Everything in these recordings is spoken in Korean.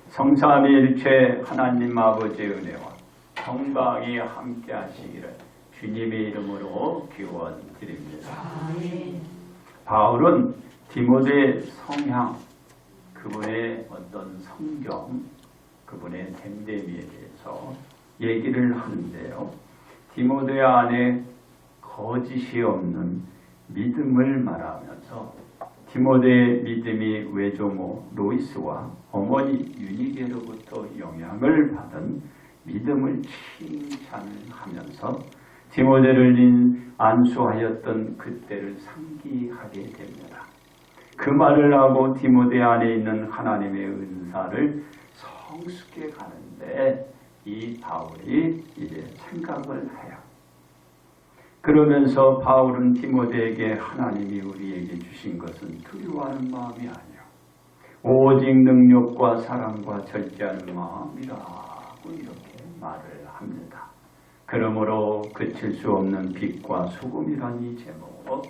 성삼위일체 하나님 아버지의 은혜와 평강이 함께 하시기를 주님의 이름으로 기원드립니다. 바울은 디모데의 성향, 그분의 어떤 성경, 그분의 됨됨이에 대해서 얘기를 하는데요. 디모데 안에 거짓이 없는 믿음을 말하면서 디모데의 믿음이 외조모 로이스와 어머니 유니게로부터 영향을 받은 믿음을 칭찬하면서 디모데를 안수하였던 그때를 상기하게 됩니다. 그 말을 하고 디모데 안에 있는 하나님의 은사를 성숙해 가는데 이 바울이 이제 생각을 해요. 그러면서 바울은 디모데에게 하나님이 우리에게 주신 것은 두려워하는 마음이 아니요 오직 능력과 사랑과 절제하는 마음이라고 이렇게 말을 합니다. 그러므로 그칠 수 없는 빛과 소금이라는 이 제목으로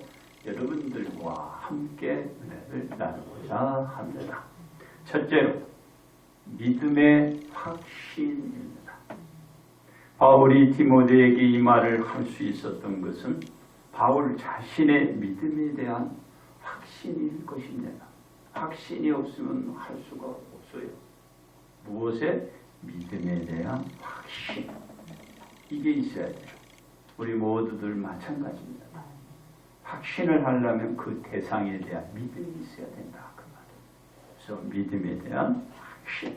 여러분들과 함께 은혜를 나누고자 합니다. 첫째로 믿음의 확신입니다. 바울이 디모데에게 이 말을 할 수 있었던 것은 바울 자신의 믿음에 대한 확신일 것입니다. 확신이 없으면 할 수가 없어요. 무엇에? 믿음에 대한 확신. 이게 있어야 돼요. 우리 모두들 마찬가지입니다. 확신을 하려면 그 대상에 대한 믿음이 있어야 된다. 그 말이에요. 그래서 믿음에 대한 확신.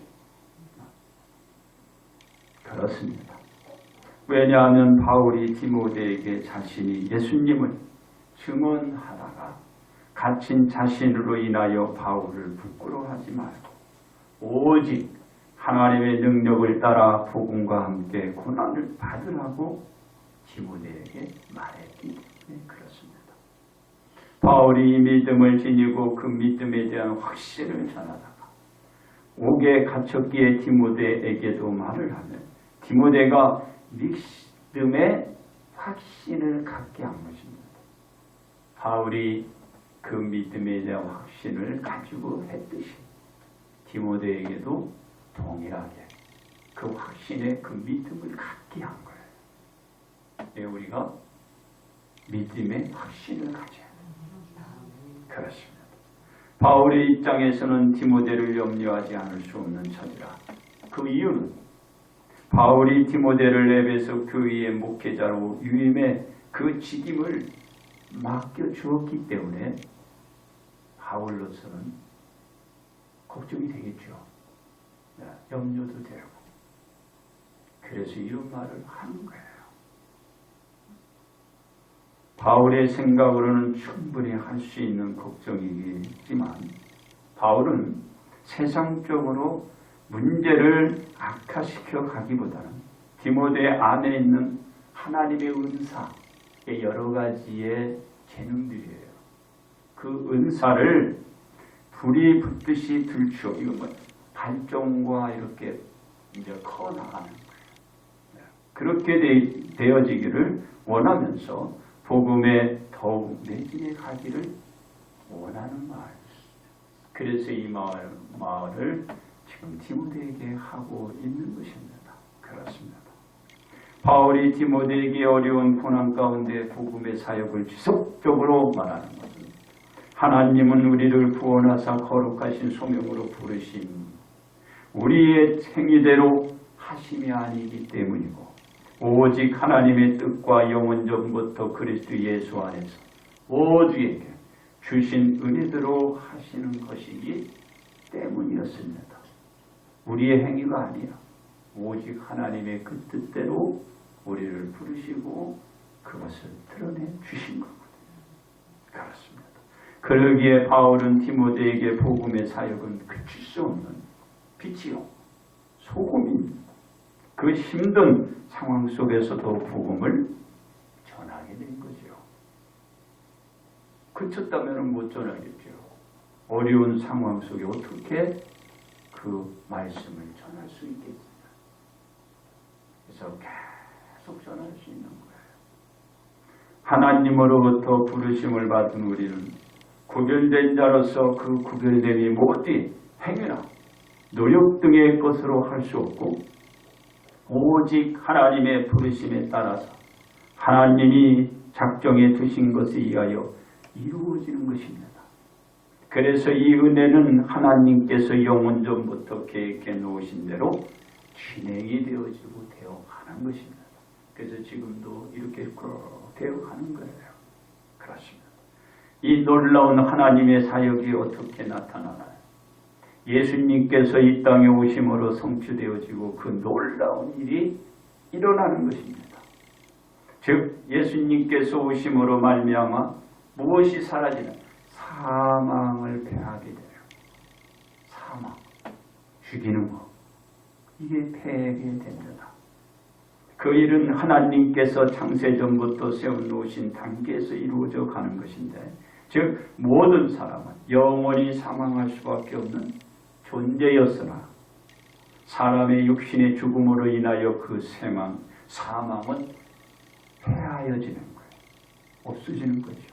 그렇습니다. 왜냐하면 바울이 디모데에게 자신이 예수님을 증언하다가 갇힌 자신으로 인하여 바울을 부끄러워하지 말고 오직 하나님의 능력을 따라 복음과 함께 고난을 받으라고 디모데에게 말했기 때문에 그렇습니다. 바울이 믿음을 지니고 그 믿음에 대한 확신을 전하다가 옥에 갇혔기에 디모데에게도 말을 하면 디모데가 믿음의 확신을 갖게 한 것입니다. 바울이 그 믿음에 대한 확신을 가지고 했듯이 디모데에게도 동일하게 그 확신에 그 믿음을 갖게 한 거예요. 우리가 믿음의 확신을 가져야 합니다. 그렇습니다. 바울의 입장에서는 디모데를 염려하지 않을 수 없는 처지라. 그 이유는 바울이 디모데를 에베소 교회의 목회자로 유임해 그 직임을 맡겨주었기 때문에 바울로서는 걱정이 되겠죠. 염려도 되고. 그래서 이런 말을 하는 거예요. 바울의 생각으로는 충분히 할 수 있는 걱정이지만 바울은 세상적으로 문제를 악화시켜 가기보다는 디모데 안에 있는 하나님의 은사의 여러 가지의 재능들이에요. 그 은사를 불이 붙듯이 들추어 이건 뭐 발전과 이렇게 이제 커 나가는 거예요. 그렇게 되어지기를 원하면서 복음에 더욱 매진해 가기를 원하는 마음. 그래서 이 말을 지금 디모데에게 하고 있는 것입니다. 그렇습니다. 바울이 디모데에게 어려운 고난 가운데 복음의 사역을 지속적으로 말하는 것은 하나님은 우리를 구원하사 거룩하신 소명으로 부르신 우리의 행위대로 하심이 아니기 때문이고 오직 하나님의 뜻과 영원전부터 그리스도 예수 안에서 모두에게 주신 은혜대로 하시는 것이기 때문이었습니다. 우리의 행위가 아니라 오직 하나님의 그 뜻대로 우리를 부르시고 그것을 드러내 주신 거거든요. 그렇습니다. 그러기에 바울은 디모데에게 복음의 사역은 그칠 수 없는 빛이요 소금입니다. 그 힘든 상황 속에서도 복음을 전하게 된 거죠. 그쳤다면 못 전하겠죠. 어려운 상황 속에 어떻게 그 말씀을 전할 수 있겠습니까? 그래서 계속 전할 수 있는 거예요. 하나님으로부터 부르심을 받은 우리는 구별된 자로서 그 구별됨이 못디 행위나 노력 등의 것으로 할 수 없고 오직 하나님의 부르심에 따라서 하나님이 작정해 두신 것에 의하여 이루어지는 것입니다. 그래서 이 은혜는 하나님께서 영원 전부터 계획해 놓으신 대로 진행이 되어지고 되어가는 것입니다. 그래서 지금도 이렇게 되어가는 거예요. 그렇습니다. 이 놀라운 하나님의 사역이 어떻게 나타나나요? 예수님께서 이 땅에 오심으로 성취되어지고 그 놀라운 일이 일어나는 것입니다. 즉 예수님께서 오심으로 말미암아 무엇이 사라지는? 사망을 패하게 돼요. 사망, 죽이는 것, 이게 패하게 됩니다. 그 일은 하나님께서 창세전부터 세워놓으신 단계에서 이루어져 가는 것인데, 즉 모든 사람은 영원히 사망할 수밖에 없는 존재였으나 사람의 육신의 죽음으로 인하여 그 사망은 패하여지는 거예요. 없어지는 거죠.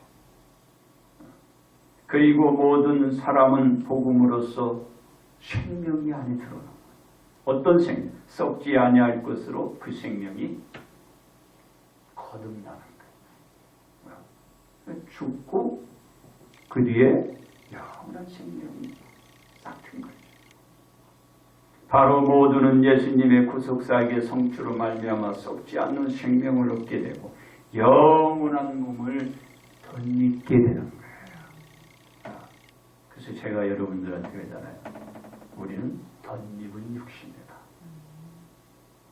그리고 모든 사람은 복음으로써 생명이 안에 들어오는 거예요. 어떤 생명? 썩지 아니할 것으로 그 생명이 거듭나는 거예요. 죽고 그 뒤에 영원한 생명이 싹튼 거예요. 바로 모두는 예수님의 구속사역의 성취로 말미암아 썩지 않는 생명을 얻게 되고 영원한 몸을 덧입게 되는 거예요. 그래서 제가 여러분들한테 그러잖아요. 우리는 덧입은 육신이다.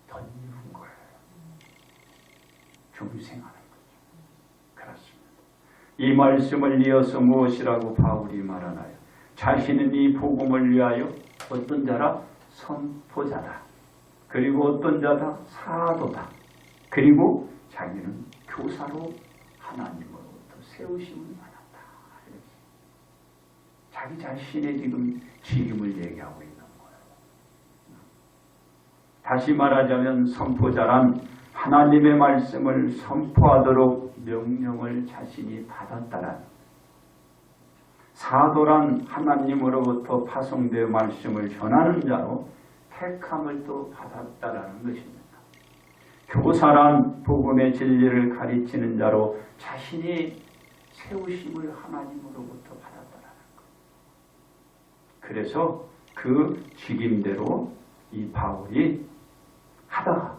덧입은 거예요. 중생하는 거죠. 그렇습니다. 이 말씀을 이어서 무엇이라고 바울이 말하나요? 자신은 이 복음을 위하여 어떤 자라? 선포자다. 그리고 어떤 자다? 사도다. 그리고 자기는 교사로 하나님으로부터 세우심을 받았다. 자기 자신의 지금 직임을 얘기하고 있는 거예요. 다시 말하자면 선포자란 하나님의 말씀을 선포하도록 명령을 자신이 받았다란, 사도란 하나님으로부터 파송되어 말씀을 전하는 자로 택함을 또 받았다라는 것입니다. 교사란 복음의 진리를 가르치는 자로 자신이 세우심을 하나님으로부터 받았다라는 것. 그래서 그 직임대로 이 바울이 하다가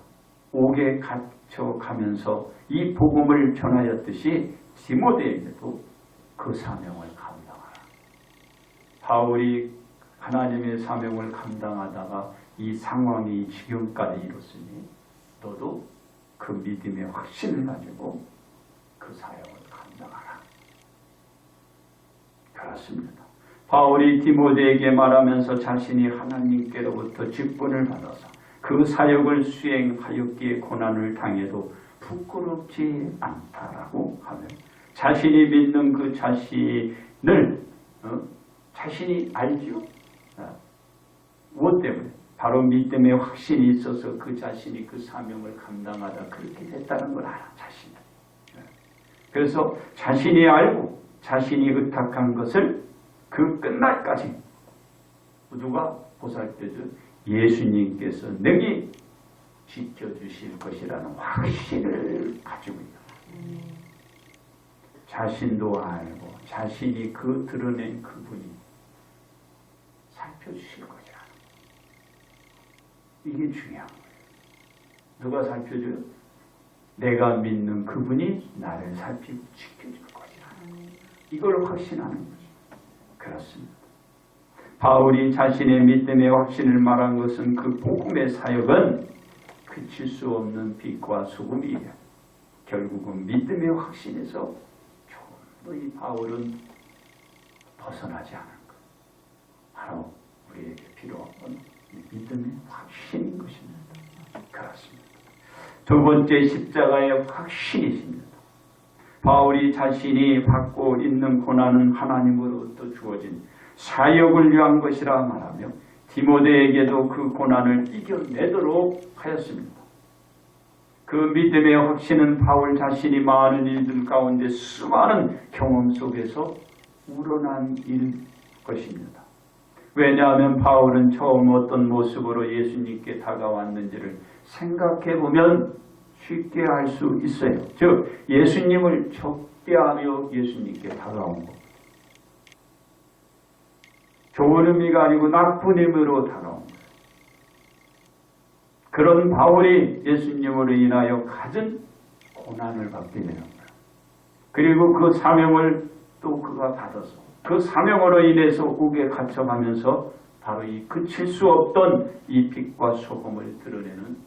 옥에 갇혀가면서 이 복음을 전하였듯이 디모데에게도 그 사명을 감당하라. 바울이 하나님의 사명을 감당하다가 이 상황이 지금까지 이뤘으니 너도 그 믿음의 확신을 가지고 그 사역을 감당하라. 그렇습니다. 바울이 디모데에게 말하면서 자신이 하나님께로부터 직분을 받아서 그 사역을 수행하였기에 고난을 당해도 부끄럽지 않다라고 하면 자신이 믿는 그 자신을 자신이 알죠. 무엇 때문에? 바로 믿음의 확신이 있어서 그 자신이 그 사명을 감당하다 그렇게 됐다는 걸 알아. 자신이. 그래서 자신이 알고 자신이 의탁한 것을 그 끝날까지 누가 보살펴줘? 예수님께서 능히 지켜주실 것이라는 확신을 가지고 있는 거예요. 자신도 알고 자신이 그 드러낸 그분이 살펴주실 것이라. 이게 중요한 거예요. 누가 살펴줘요? 내가 믿는 그분이 나를 살피고 지켜줄 것이라. 이걸 확신하는 거죠. 그렇습니다. 바울이 자신의 믿음의 확신을 말한 것은 그 복음의 사역은 그칠 수 없는 빛과 소금이에요. 결국은 믿음의 확신에서 조금도 이 바울은 벗어나지 않은 것. 바로 우리에게 필요한 건 믿음의 확신인 것입니다. 그렇습니다. 두 번째 십자가의 확신이십니다. 바울이 자신이 받고 있는 고난은 하나님으로부터 주어진 사역을 위한 것이라 말하며 디모데에게도 그 고난을 이겨내도록 하였습니다. 그 믿음의 확신은 바울 자신이 많은 일들 가운데 수많은 경험 속에서 우러난 일 것입니다. 왜냐하면 바울은 처음 어떤 모습으로 예수님께 다가왔는지를 생각해 보면 쉽게 알 수 있어요. 즉 예수님을 적대하며 예수님께 다가온 것. 좋은 의미가 아니고 나쁜 의미로 다가온 것. 그런 바울이 예수님으로 인하여 가진 고난을 받게 되는 거예요. 그리고 그 사명을 또 그가 받아서 그 사명으로 인해서 옥에 갇혀가면서 바로 이 그칠 수 없던 이 빛과 소금을 드러내는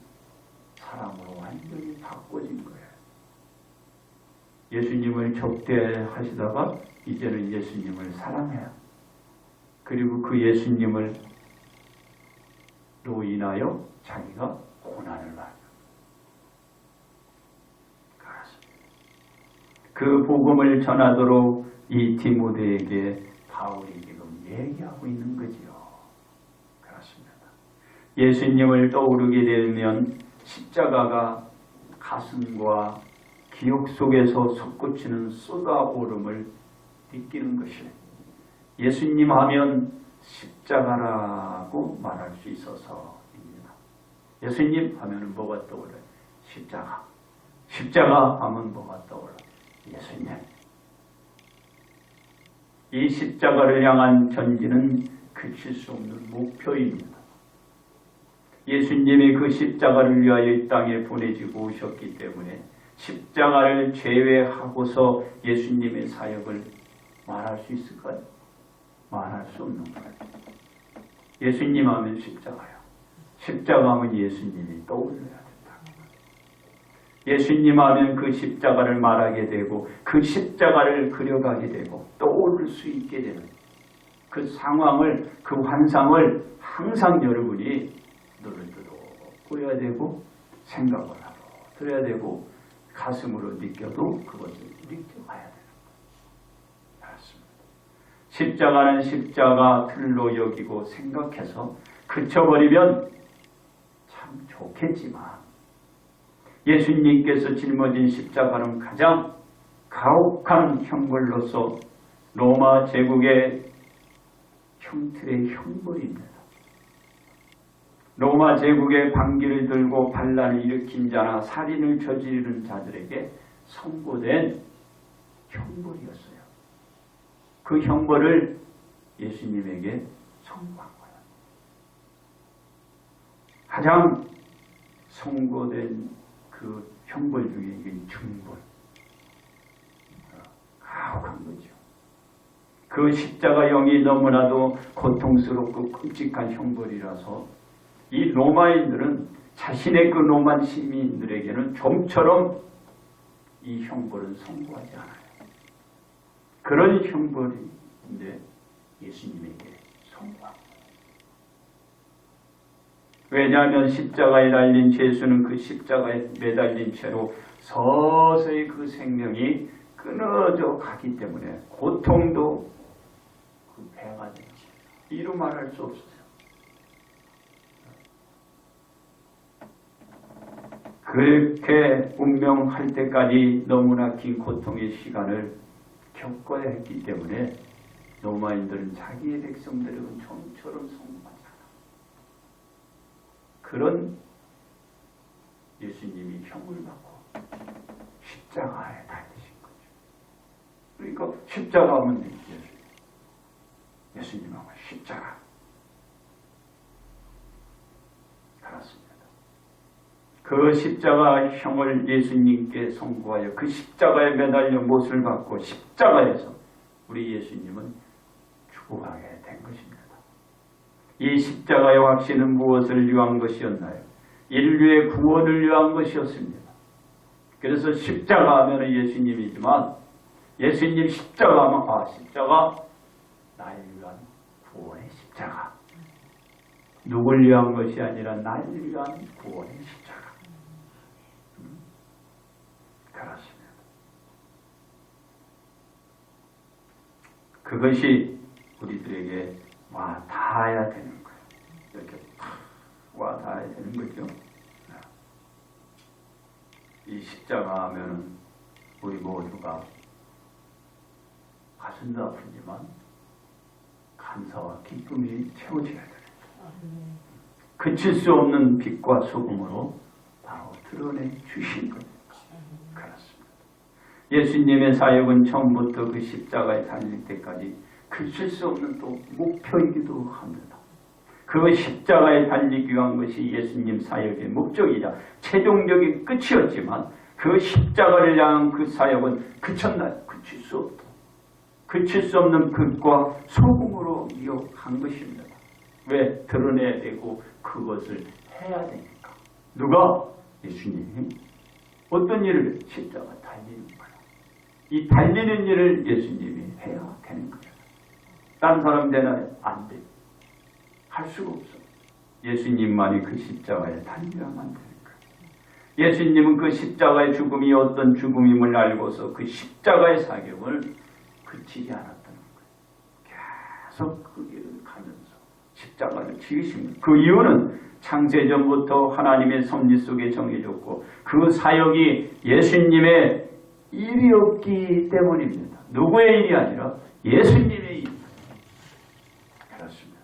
사람으로 완전히 바꿔진 거예요. 예수님을 적대하시다가 이제는 예수님을 사랑해요. 그리고 그 예수님을 로 인하여 자기가 고난을 받아요. 그 복음을 전하도록 이 디모데에게 바울이 지금 얘기하고 있는 거지요. 그렇습니다. 예수님을 떠오르게 되면 십자가가 가슴과 기억 속에서 솟구치는 쏟아오름을 느끼는 것이에요. 예수님 하면 십자가라고 말할 수 있어서입니다. 예수님 하면 뭐가 떠올라요? 십자가. 십자가 하면 뭐가 떠올라요? 예수님. 이 십자가를 향한 전진은 그칠 수 없는 목표입니다. 예수님이 그 십자가를 위하여 이 땅에 보내지고 오셨기 때문에 십자가를 제외하고서 예수님의 사역을 말할 수 있을까요? 말할 수 없는 거예요. 예수님 하면 십자가요. 십자가 하면 예수님이 떠올려야 된다. 예수님 하면 그 십자가를 말하게 되고 그 십자가를 그려가게 되고 떠오를 수 있게 되는 그 상황을, 그 환상을 항상 여러분이 눈을 뜨고 보여야 되고 생각을 하고 들어야 되고 가슴으로 느껴도 그것을 느껴봐야 되는 거예요. 알았습니다. 십자가는 십자가 틀로 여기고 생각해서 그쳐버리면 참 좋겠지만 예수님께서 짊어진 십자가는 가장 가혹한 형벌로서 로마 제국의 형틀의 형벌입니다. 로마 제국의 방귀를 들고 반란을 일으킨 자나 살인을 저지르는 자들에게 선고된 형벌이었어요. 그 형벌을 예수님에게 선고한 거예요. 가장 선고된 그 형벌 중에 이게 중벌. 가혹한 거죠. 그 십자가형이 너무나도 고통스럽고 끔찍한 형벌이라서 이 로마인들은 자신의 그 로마 시민들에게는 좀처럼 이 형벌은 선고하지 않아요. 그런 형벌인데 예수님에게 선고합니다. 왜냐하면 십자가에 달린 죄수는 그 십자가에 매달린 채로 서서히 그 생명이 끊어져 가기 때문에 고통도 그 배가 되지. 이루 말할 수 없어요. 그렇게 운명할 때까지 너무나 긴 고통의 시간을 겪어야 했기 때문에 로마인들은 자기의 백성들은 좀처럼 성공하지 않아. 그런 예수님이 형을 받고 십자가에 달리신 거죠. 그러니까 십자가 하면 예수님 하면 십자가. 그렇습니다. 그 십자가 형을 예수님께 선고하여 그 십자가에 매달려 못을 받고 십자가에서 우리 예수님은 죽어가게 된 것입니다. 이 십자가의 확신은 무엇을 위한 것이었나요? 인류의 구원을 위한 것이었습니다. 그래서 십자가 하면 예수님이지만 예수님 십자가 하면 십자가 나를 위한 구원의 십자가. 누굴 위한 것이 아니라 나를 위한 구원의 십자가. 그렇습니다. 그것이 우리들에게 와 닿아야 되는 거예요. 이렇게 와 닿아야 되는 거죠. 이 십자가 하면은 우리 모두가 가슴도 아프지만 감사와 기쁨이 채워져야 됩니다. 그칠 수 없는 빛과 소금으로 바로 드러내 주신 겁니다. 그렇습니다. 예수님의 사역은 처음부터 그 십자가에 달릴 때까지 그칠 수 없는 또 목표이기도 합니다. 그 십자가에 달리기 위한 것이 예수님 사역의 목적이자 최종적인 끝이었지만 그 십자가를 향한 그 사역은 그쳤나요? 그칠 수 없다. 그칠 수 없는 빛과 소금으로 이어간 것입니다. 왜? 드러내야 되고 그것을 해야 되니까. 누가? 예수님이. 어떤 일을? 십자가 달리는 거예요. 이 달리는 일을 예수님이 해야 되는 거예요. 다른 사람 되나요? 안 돼요. 할 수가 없어. 예수님만이 그 십자가에 달려야만 되는 거예요. 예수님은 그 십자가의 죽음이 어떤 죽음임을 알고서 그 십자가의 사역을 그치지 않았다는 거예요. 계속 그 길을 가면서 십자가를 지으십니다. 그 이유는 창세전부터 하나님의 섭리 속에 정해졌고 그 사역이 예수님의 일이었기 때문입니다. 누구의 일이 아니라 예수님의 일. 그렇습니다.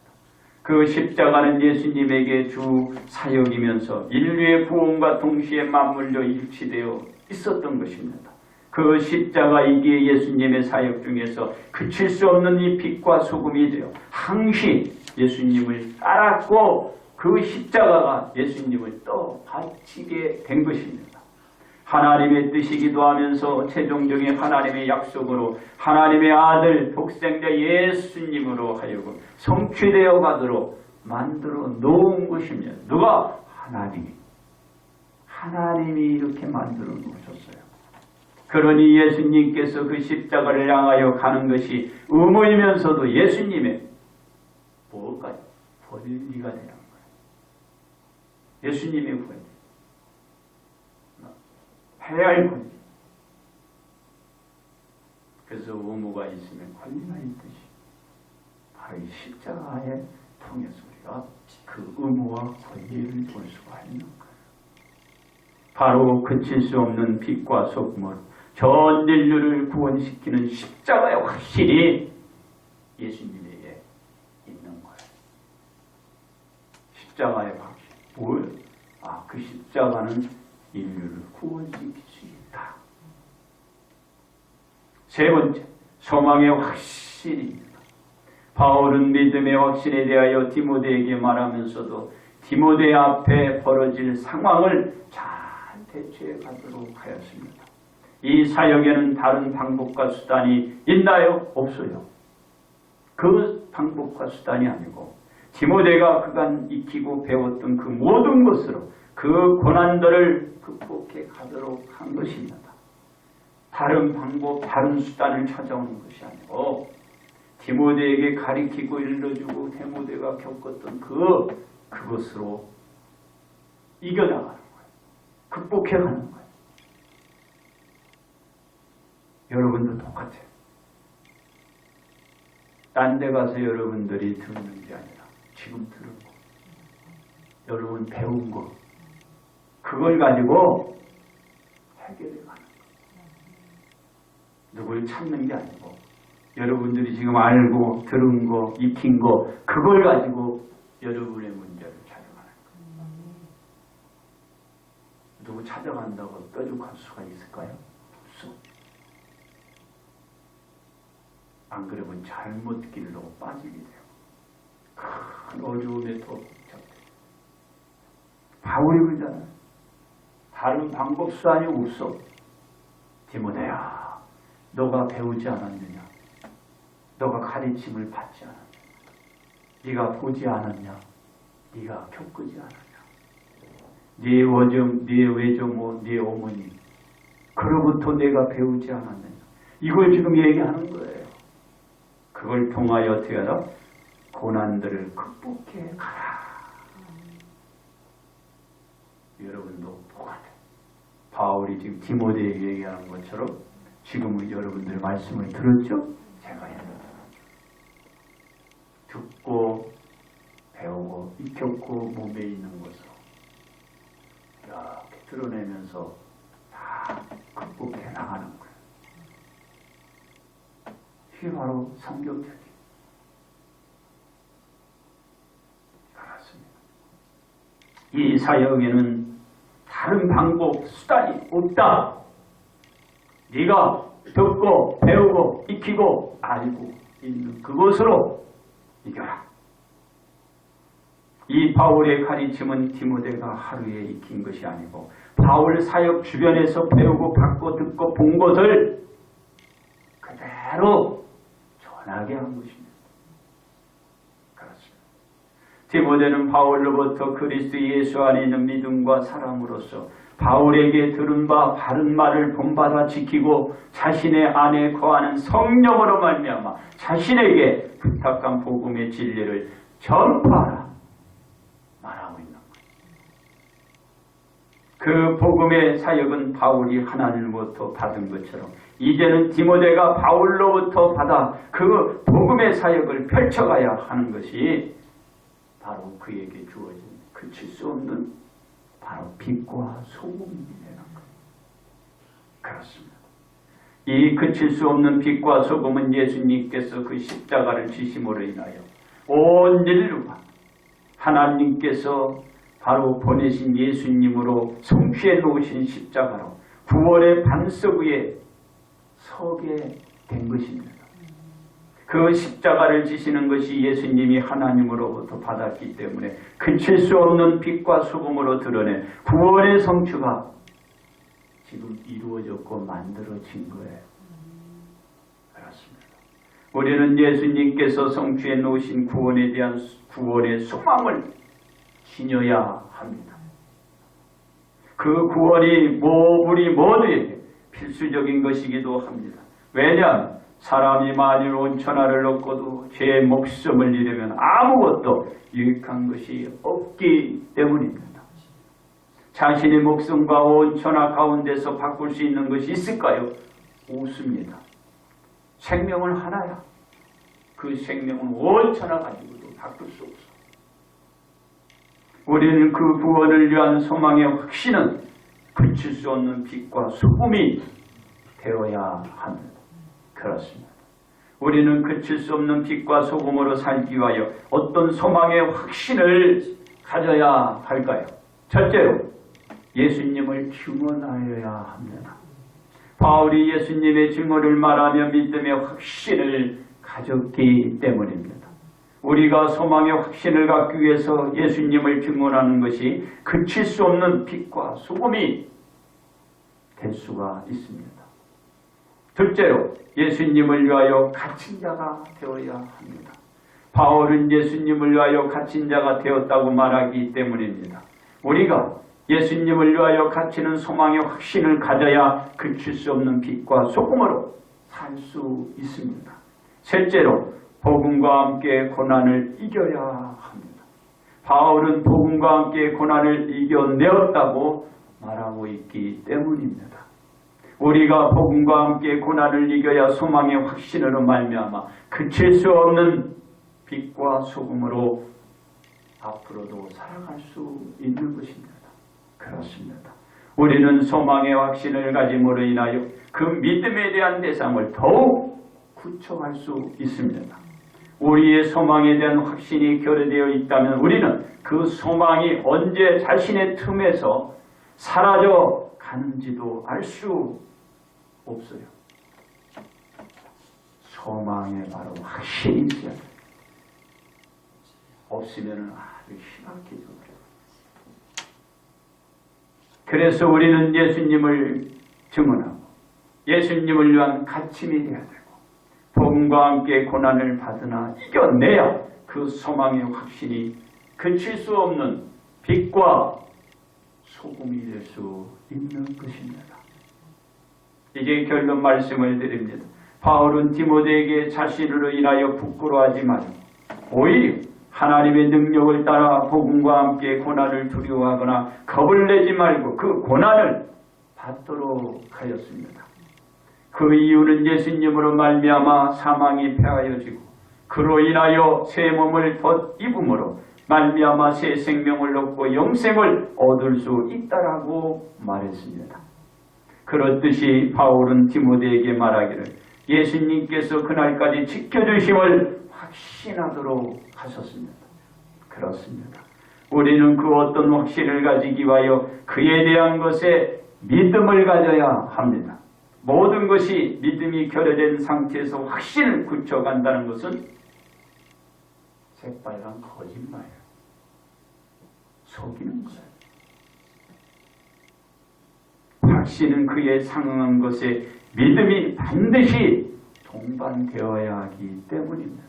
그 십자가는 예수님에게 주 사역이면서 인류의 구원과 동시에 맞물려 일치되어 있었던 것입니다. 그 십자가이기에 예수님의 사역 중에서 그칠 수 없는 이 빛과 소금이 되어 항시 예수님을 따랐고 그 십자가가 예수님을 또 바치게 된 것입니다. 하나님의 뜻이기도 하면서 최종적인 하나님의 약속으로 하나님의 아들 독생자 예수님으로 하여금 성취되어 가도록 만들어 놓은 것입니다. 누가? 하나님이 이렇게 만들어 놓으셨어요. 그러니 예수님께서 그 십자가를 향하여 가는 것이 의무이면서도 예수님의 뭘까요? 권리가 되는 거예요. 예수님의 권리. 해야 할 권리. 그래서 의무가 있으면 권리가 있듯이 바로 이 십자가에 통해서 우리가 그 의무와 권리를 볼 수가 있는 거예요. 바로 그칠 수 없는 빛과 소금으로 전 인류를 구원시키는 십자가의 확실히 예수님에게 있는 거예요. 십자가의 확실. 뭘? 그 십자가는 인류를 구원시킬 수 있다. 세 번째, 소망의 확실입니다. 바울은 믿음의 확신에 대하여 디모데에게 말하면서도 디모데 앞에 벌어질 상황을 잘 대처해 가도록 하였습니다. 이 사역에는 다른 방법과 수단이 있나요? 없어요. 그 방법과 수단이 아니고 디모데가 그간 익히고 배웠던 그 모든 것으로 그 고난들을 극복해 가도록 한 것입니다. 다른 방법, 다른 수단을 찾아오는 것이 아니고 디모데에게 가리키고 일러주고 디모데가 겪었던 그것으로 이겨나가는 거예요. 극복해가는 거예요. 여러분도 똑같아요. 딴 데 가서 여러분들이 듣는 게 아니라 지금 들은 거, 여러분 배운 거, 그걸 가지고 해결해 가는 거예요. 누굴 찾는 게 아니고 여러분들이 지금 알고 들은 거, 익힌 거, 그걸 가지고 여러분의 문제를 찾아가는 거예요. 누구 찾아간다고 뾰족할 수가 있을까요? 없어. 안 그러면 잘못 길로 빠지게 돼요. 큰 어려움에 더 복잡해요. 바울이 그러잖아요. 다른 방법 수단이 없어. 디모데야, 너가 배우지 않았느냐? 너가 가르침을 받지 않았냐? 네가 보지 않았냐? 네가 겪지 않았냐? 네 원정, 네 외조모, 네 어머니 그로부터 내가 배우지 않았느냐? 이걸 지금 얘기하는 거예요. 그걸 통하여 어떻게 하라? 고난들을 극복해 가라. 여러분도 똑같아요. 바울이 지금 디모데에게 얘기하는 것처럼 지금은 여러분들 말씀을 들었죠? 제가 듣고 배우고 익혔고 몸에 있는 것을 이렇게 드러내면서 다 극복해 나가는 거예요. 이게 바로 성경적인 이 사역에는 다른 방법, 수단이 없다. 네가 듣고 배우고 익히고 알고 있는 그것으로 이겨라. 이 바울의 가르침은 디모데가 하루에 익힌 것이 아니고 바울 사역 주변에서 배우고 받고 듣고 본 것을 그대로 전하게 한 것입니다. 그렇습니다. 디모데는 바울로부터 그리스도 예수 안에 있는 믿음과 사랑으로서 바울에게 들은 바 바른 말을 본받아 지키고 자신의 안에 거하는 성령으로 말미암아 자신에게 부탁한 복음의 진리를 전파하라 말하고 있는 거예요. 그 복음의 사역은 바울이 하나님으로부터 받은 것처럼 이제는 디모데가 바울로부터 받아 그 복음의 사역을 펼쳐가야 하는 것이 바로 그에게 주어진 그칠 수 없는 바로 빛과 소금이라는 것. 그렇습니다. 이 그칠 수 없는 빛과 소금은 예수님께서 그 십자가를 지심으로 인하여 온 인류가 하나님께서 바로 보내신 예수님으로 성취해 놓으신 십자가로 구원의 반석 위에 서게 된 것입니다. 그 십자가를 지시는 것이 예수님이 하나님으로부터 받았기 때문에 그칠 수 없는 빛과 소금으로 드러낸 구원의 성취가 지금 이루어졌고 만들어진 거예요. 그렇습니다. 우리는 예수님께서 성취해 놓으신 구원에 대한 구원의 소망을 지녀야 합니다. 그 구원이 우리 모두에게 필수적인 것이기도 합니다. 왜냐하면 사람이 만일 온천하를 얻고도 제 목숨을 잃으면 아무것도 유익한 것이 없기 때문입니다. 자신의 목숨과 온천하 가운데서 바꿀 수 있는 것이 있을까요? 없습니다. 생명은 하나야. 그 생명은 온천하 가지고도 바꿀 수 없어. 우리는 그 구원을 위한 소망의 확신은 그칠 수 없는 빛과 소금이 되어야 합니다. 그렇습니다. 우리는 그칠 수 없는 빛과 소금으로 살기 위하여 어떤 소망의 확신을 가져야 할까요? 첫째로 예수님을 증언하여야 합니다. 바울이 예수님의 증언을 말하며 믿음의 확신을 가졌기 때문입니다. 우리가 소망의 확신을 갖기 위해서 예수님을 증언하는 것이 그칠 수 없는 빛과 소금이 될 수가 있습니다. 둘째로 예수님을 위하여 갇힌 자가 되어야 합니다. 바울은 예수님을 위하여 갇힌 자가 되었다고 말하기 때문입니다. 우리가 예수님을 위하여 갇히는 소망의 확신을 가져야 그칠 수 없는 빛과 소금으로 살 수 있습니다. 셋째로 복음과 함께 고난을 이겨야 합니다. 바울은 복음과 함께 고난을 이겨내었다고 말하고 있기 때문입니다. 우리가 복음과 함께 고난을 이겨야 소망의 확신으로 말미암아 그칠 수 없는 빛과 소금으로 앞으로도 살아갈 수 있는 것입니다. 그렇습니다. 우리는 소망의 확신을 가짐으로 인하여 그 믿음에 대한 대상을 더욱 구축할 수 있습니다. 우리의 소망에 대한 확신이 결여되어 있다면 우리는 그 소망이 언제 자신의 틈에서 사라져 가는지도 알 수 없어요. 소망에 바로 확신이 있어야 돼요. 없으면 아주 심각해져 버려요. 그래서 우리는 예수님을 증언하고 예수님을 위한 갇힘이 되어야 되고 복음과 함께 고난을 받으나 이겨내야 그 소망의 확신이 그칠 수 없는 빛과 소금이 될 수 있는 것입니다. 이제 결론 말씀을 드립니다. 바울은 디모데에게 자신으로 인하여 부끄러워하지 말고 오히려 하나님의 능력을 따라 복음과 함께 고난을 두려워하거나 겁을 내지 말고 그 고난을 받도록 하였습니다. 그 이유는 예수님으로 말미암아 사망이 패하여지고 그로 인하여 새 몸을 덧입음으로 말미암아 새 생명을 얻고 영생을 얻을 수 있다라고 말했습니다. 그렇듯이 바울은 디모데에게 말하기를 예수님께서 그날까지 지켜주심을 확신하도록 하셨습니다. 그렇습니다. 우리는 그 어떤 확신을 가지기 위하여 그에 대한 것에 믿음을 가져야 합니다. 모든 것이 믿음이 결여된 상태에서 확신을 굳혀간다는 것은 새빨간 거짓말이에요. 속이는 거예요. 확신은 그에 상응한 것에 믿음이 반드시 동반되어야 하기 때문입니다.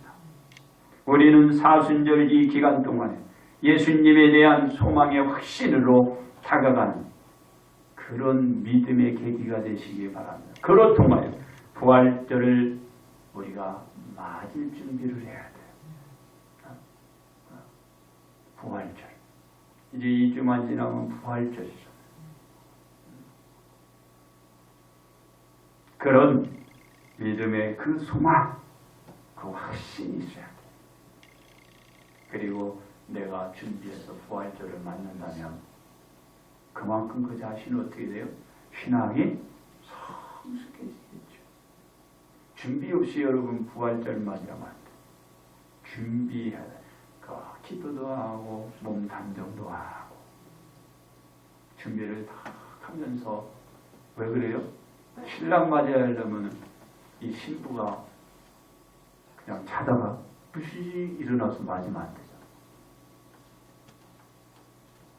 우리는 사순절 이 기간 동안에 예수님에 대한 소망의 확신으로 다가가는 그런 믿음의 계기가 되시기 바랍니다. 그로 통하여 부활절을 우리가 맞을 준비를 해야 돼요. 부활절. 이제 2주만 지나면 부활절이죠. 그런 믿음의 그 소망, 그 확신이 있어야 돼요. 그리고 내가 준비해서 부활절을 맞는다면 그만큼 그 자신은 어떻게 돼요? 신앙이 성숙해지겠죠. 준비 없이 여러분 부활절 맞으면 안 돼요. 준비해야 돼요. 기도도 하고 몸 단정도 하고 준비를 다 하면서 왜 그래요? 신랑 맞아야 하려면 이 신부가 그냥 자다가 부시 일어나서 맞으면 안 되잖아.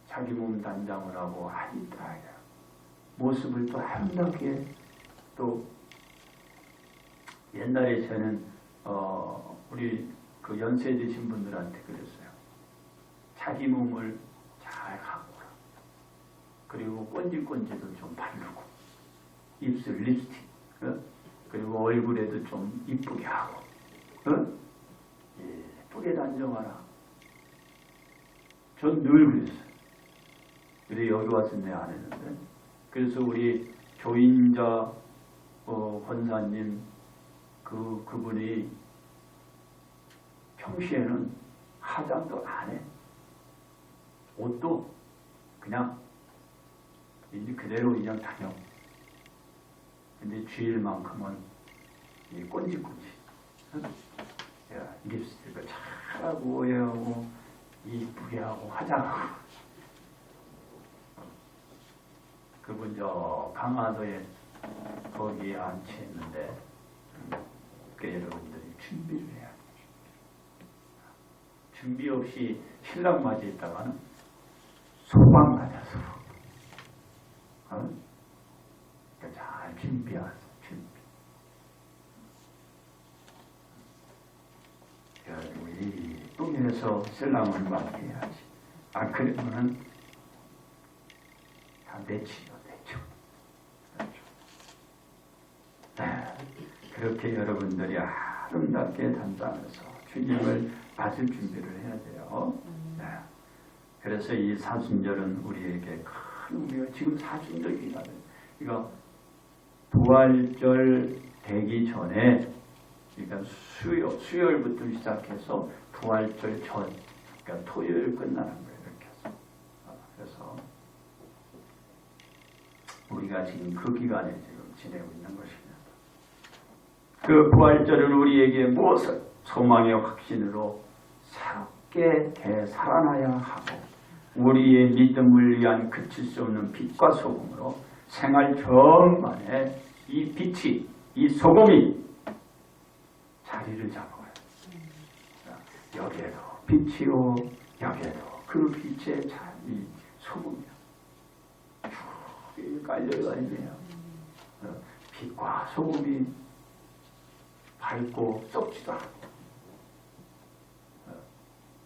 자기 몸 단장을 하고 하니까 모습을 또 아름답게 또 옛날에 저는 우리 그 연세 드신 분들한테 그랬어요. 자기 몸을 잘 가꾸라. 그리고 꼰질꼰질도 좀 바르고 입술 립스틱 그리고 얼굴에도 좀 이쁘게 하고 예쁘게 단정하라. 전 늘 그랬어요. 근데 여기 와서 내가 안 했는데 그래서 우리 조인자 권사님 그분이 평시에는 화장도 안 해. 옷도 그냥 이제 그대로 그냥 다녀. 근데 주일만큼은 이 꼰지꼰지. 립스틱을 잘하고 오해하고 이쁘게 하고 화장하고. 그분 저 강화도에 거기에 앉혀있는데 그 여러분들이 준비를 해야 돼요. 준비 없이 신랑 맞이 있다가는 소방 가져서 잘 준비하세요. 우리 뚱해서 신랑을 맞이해야지. 안 그러면은 다 내치죠. 그렇게 여러분들이 아름답게 단장해서 주님을 맞을 준비를 해야 돼요. 그래서 이 사순절은 우리에게 큰 의미가 지금 사순절이다. 그러니까 부활절 되기 전에 그러니까 수요일부터 시작해서 부활절 전 그러니까 토요일 끝나는 거예요. 이렇게 해서. 그래서 우리가 지금 그 기간에 지금 지내고 있는 것입니다. 그 부활절은 우리에게 무엇을 소망의 확신으로 새롭게 되살아나야 하고 우리의 믿음을 위한 그칠 수 없는 빛과 소금으로 생활 전반에 이 빛이 이 소금이 자리를 잡아요. 여기에도 빛이요 여기에도 그 빛의 자리 소금이요. 쭉 깔려가 있네요. 빛과 소금이 밝고 썩지도 않고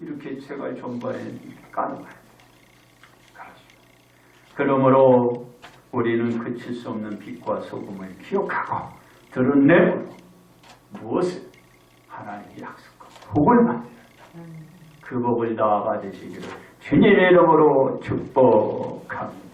이렇게 생활 전반에 깔아가야 돼요. 그러므로 우리는 그칠 수 없는 빛과 소금을 기억하고 드러내므로 무엇을 하나님의 약속과 복을 만들어요. 그 복을 다 받으시기를 주님의 이름으로 축복합니다.